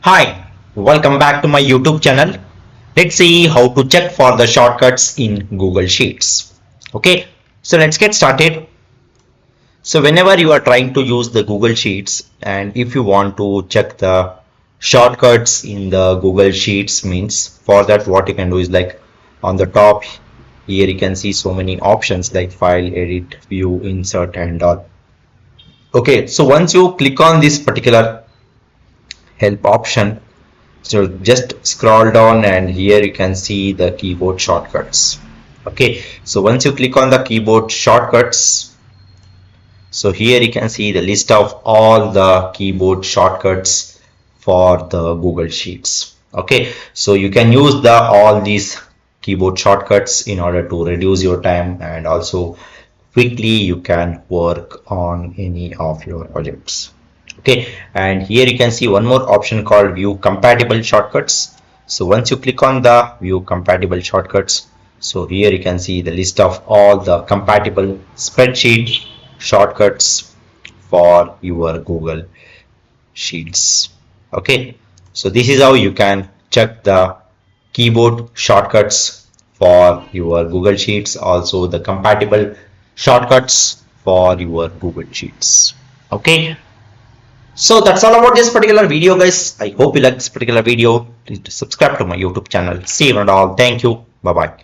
Hi, welcome back to my YouTube channel. Let's see how to check for the shortcuts in Google Sheets. Okay, so let's get started. So whenever you are trying to use the Google Sheets and if you want to check the shortcuts in the Google Sheets, means for that what you can do is like on the top here you can see so many options like file, edit, view, insert and all. Okay, so once you click on this particular help option, so just scroll down and here you can see the keyboard shortcuts. Okay, so once you click on the keyboard shortcuts, so here you can see the list of all the keyboard shortcuts for the Google Sheets. Okay, so you can use the all these keyboard shortcuts in order to reduce your time, and also quickly you can work on any of your projects. Okay, and here you can see one more option called view compatible shortcuts. So once you click on the view compatible shortcuts, so here you can see the list of all the compatible spreadsheet shortcuts for your Google Sheets. Okay, so this is how you can check the keyboard shortcuts for your Google Sheets, also the compatible shortcuts for your Google Sheets. Okay, so that's all about this particular video, guys. I hope you like this particular video. Please subscribe to my YouTube channel. See you and all. Thank you. Bye bye.